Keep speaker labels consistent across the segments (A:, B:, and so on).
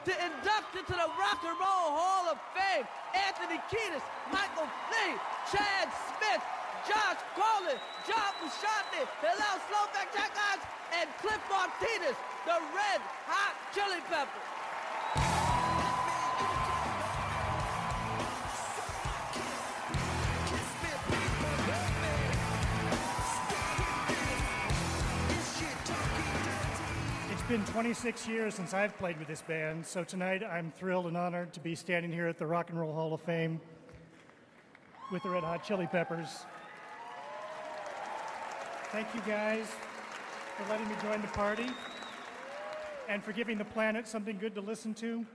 A: to induct into the Rock and Roll Hall of Fame Anthony Kiedis, Michael Lee, Chad Smith, Josh Colin, John Buscante, Hillel Slovak Jackals, and Cliff Martinez, the Red Hot Chili Peppers.
B: It's been 26 years since I've played with this band, so tonight I'm thrilled and honored to be standing here at the Rock and Roll Hall of Fame with the Red Hot Chili Peppers. Thank you guys for letting me join the party and for giving the planet something good to listen to.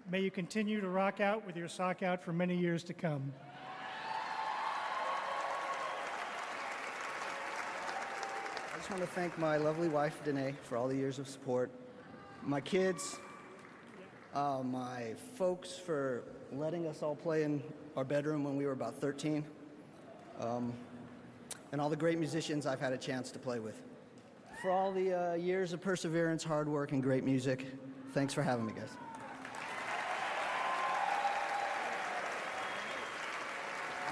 B: May you continue to rock out with your sock out for many years to come.
C: I just want to thank my lovely wife, Danae, for all the years of support. My kids, my folks for letting us all play in our bedroom when we were about 13. And all the great musicians I've had a chance to play with. For all the years of perseverance, hard work, and great music, thanks for having me, guys.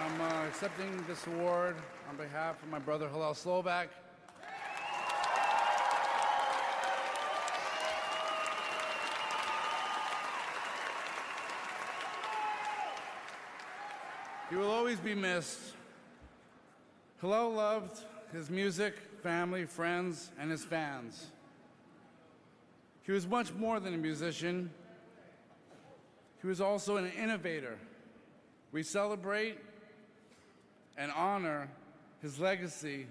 D: I'm accepting this award on behalf of my brother Hillel Slovak. He will always be missed. Hillel loved his music, family, friends, and his fans. He was much more than a musician. He was also an innovator. We celebrate and honor his legacy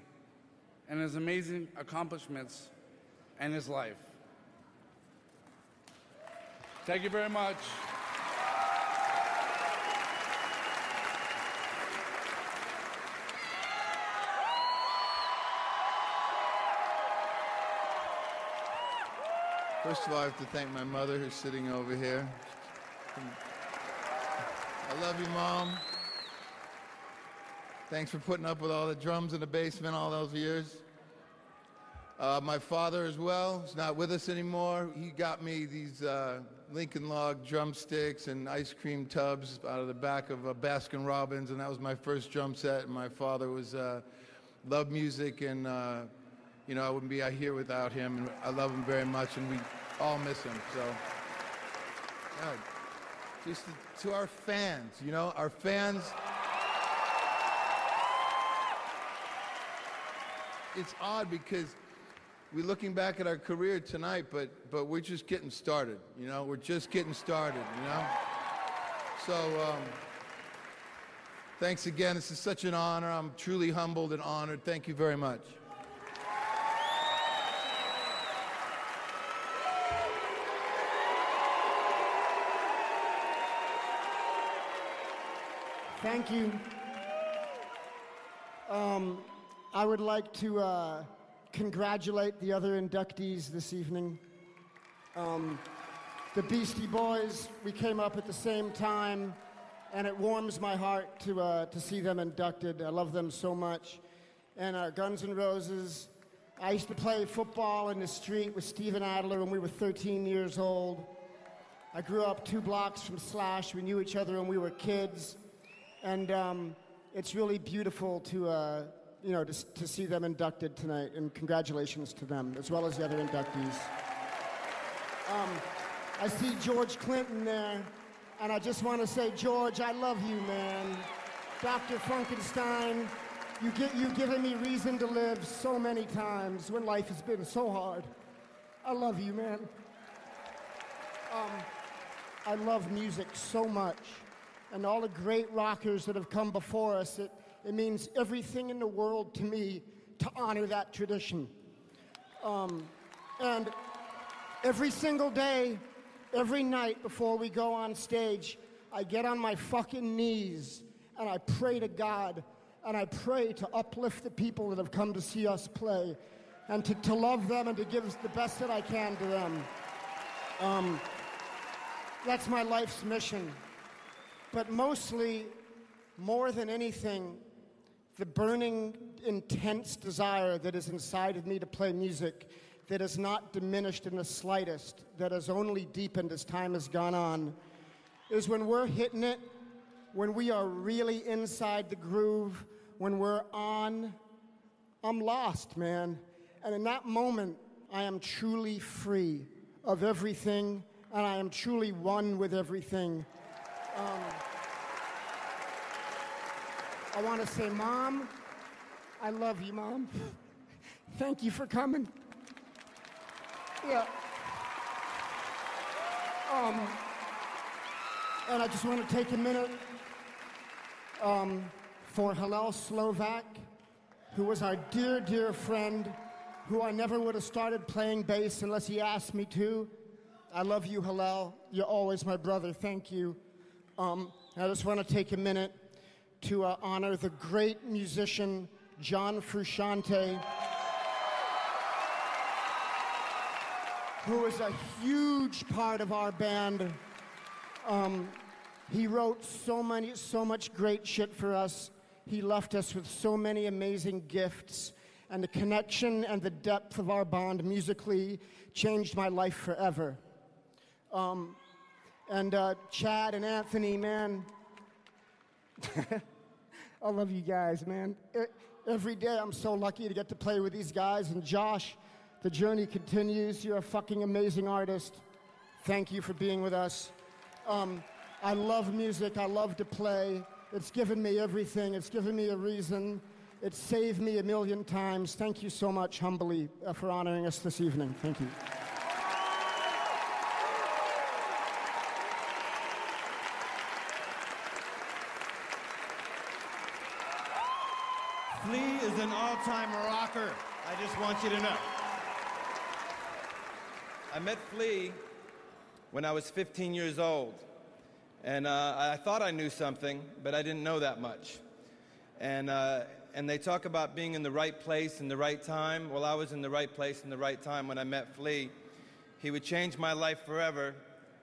D: and his amazing accomplishments and his life. Thank you very much.
E: First of all, I have to thank my mother who's sitting over here. I love you, Mom. Thanks for putting up with all the drums in the basement all those years. My father as well, who's not with us anymore. He got me these Lincoln Log drumsticks and ice cream tubs out of the back of a Baskin Robbins, and that was my first drum set. And my father loved music, and you know, I wouldn't be out here without him, and I love him very much, and we all miss him. So, yeah, just to our fans, you know, our fans. It's odd because we're looking back at our career tonight, but we're just getting started, you know? We're just getting started, you know? So, thanks again. This is such an honor. I'm truly humbled and honored. Thank you very much.
F: Thank you. I would like to congratulate the other inductees this evening. The Beastie Boys, we came up at the same time, and it warms my heart to see them inducted. I love them so much. And Guns N' Roses. I used to play football in the street with Steven Adler when we were 13 years old. I grew up 2 blocks from Slash. We knew each other when we were kids. And it's really beautiful to, you know, to see them inducted tonight. And congratulations to them, as well as the other inductees. I see George Clinton there, and I just want to say, George, I love you, man. Dr. Funkenstein, you've given me reason to live so many times when life has been so hard. I love you, man. I love music so much. And all the great rockers that have come before us, it means everything in the world to me to honor that tradition. And every single day, every night before we go on stage, I get on my fucking knees and I pray to God, and I pray to uplift the people that have come to see us play, and to love them and to give the best that I can to them. That's my life's mission. But mostly, more than anything, the burning, intense desire that is inside of me to play music that has not diminished in the slightest, that has only deepened as time has gone on, is when we're hitting it, when we are really inside the groove, when we're on, I'm lost, man. And in that moment, I am truly free of everything, and I am truly one with everything. I want to say, Mom, I love you, Mom. Thank you for coming. Yeah. And I just want to take a minute for Hillel Slovak, who was our dear, dear friend, who I never would have started playing bass unless he asked me to. I love you, Hillel. You're always my brother. Thank you. I just want to take a minute to honor the great musician, John Frusciante, who is a huge part of our band. He wrote so much great shit for us. He left us with so many amazing gifts, and the connection and the depth of our bond musically changed my life forever. Chad and Anthony, man, I love you guys, man. Every day I'm so lucky to get to play with these guys. And Josh, the journey continues. You're a fucking amazing artist. Thank you for being with us. I love music. I love to play. It's given me everything. It's given me a reason. It saved me a million times. Thank you so much, humbly, for honoring us this evening. Thank you.
G: Flea is an all-time rocker. I just want you to know. I met Flea when I was 15 years old. And I thought I knew something, but I didn't know that much. And they talk about being in the right place in the right time. Well, I was in the right place in the right time when I met Flea. He would change my life forever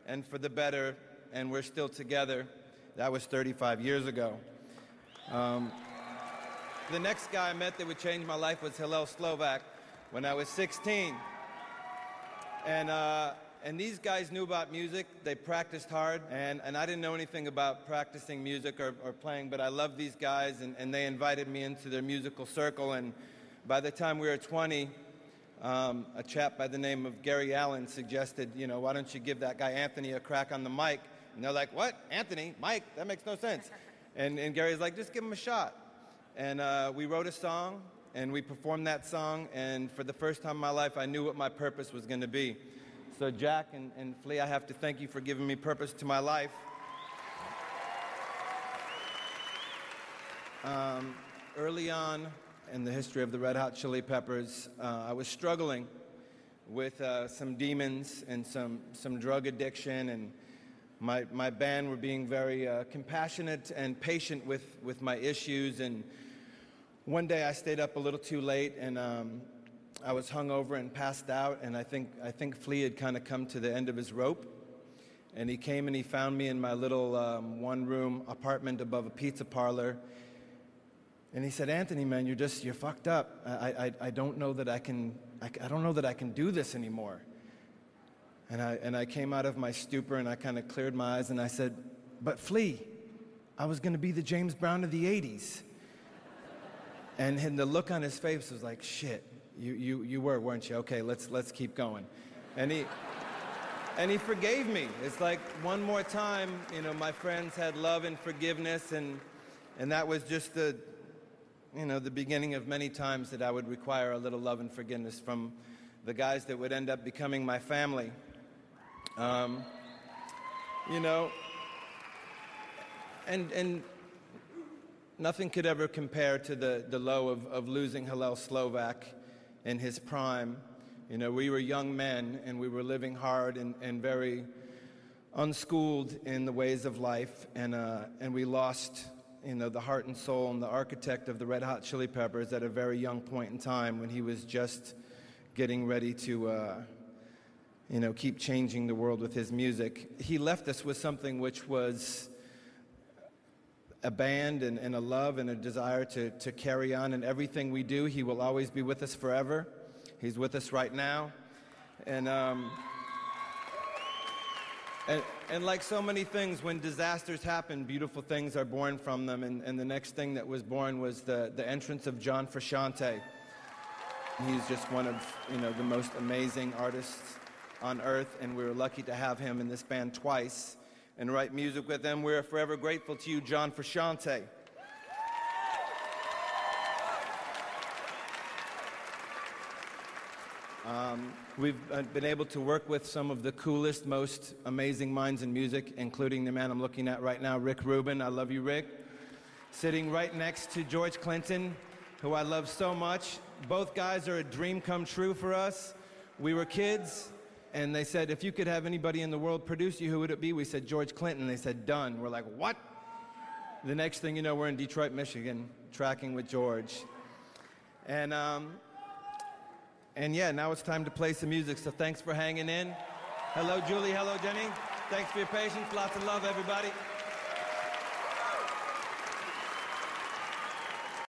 G: and for the better, and we're still together. That was 35 years ago. The next guy I met that would change my life was Hillel Slovak when I was 16. And these guys knew about music. They practiced hard, and I didn't know anything about practicing music or playing, but I loved these guys, and they invited me into their musical circle. And by the time we were 20, a chap by the name of Gary Allen suggested, you know, why don't you give that guy Anthony a crack on the mic? And they're like, what? Anthony? Mike? That makes no sense. And Gary's like, just give him a shot. And we wrote a song, and we performed that song, and for the first time in my life, I knew what my purpose was going to be. So Jack and Flea, I have to thank you for giving me purpose to my life. Early on in the history of the Red Hot Chili Peppers, I was struggling with some demons and some drug addiction, and my band were being very compassionate and patient with my issues. And one day I stayed up a little too late, and I was hungover and passed out, and I think Flea had kind of come to the end of his rope, and he came and he found me in my little one-room apartment above a pizza parlor, and he said, Anthony, man, you're fucked up. I don't know that I can do this anymore. And I came out of my stupor, and I kind of cleared my eyes, and I said, but Flea, I was going to be the James Brown of the 80s. And the look on his face was like, shit, you were, weren't you? Okay, let's keep going. And he forgave me. It's like one more time, you know, my friends had love and forgiveness, and that was just the beginning of many times that I would require a little love and forgiveness from the guys that would end up becoming my family. You know, and nothing could ever compare to the low of losing Hillel Slovak in his prime. You know, we were young men, and we were living hard and very unschooled in the ways of life, and we lost, you know, the heart and soul and the architect of the Red Hot Chili Peppers at a very young point in time when he was just getting ready to keep changing the world with his music. He left us with something which was a band and a love and a desire to carry on in everything we do. He will always be with us forever. He's with us right now. And like so many things, when disasters happen, beautiful things are born from them. And the next thing that was born was the entrance of John Frusciante. He's just one of, the most amazing artists on earth, and we were lucky to have him in this band twice and write music with him. We're forever grateful to you, John Frusciante. We've been able to work with some of the coolest, most amazing minds in music, including the man I'm looking at right now, Rick Rubin. I love you, Rick. Sitting right next to George Clinton, who I love so much. Both guys are a dream come true for us. We were kids, and they said, if you could have anybody in the world produce you, who would it be? We said, George Clinton. They said, done. We're like, what? The next thing you know, we're in Detroit, Michigan, tracking with George. And yeah, now it's time to play some music, so thanks for hanging in. Hello, Julie. Hello, Jenny. Thanks for your patience. Lots of love, everybody.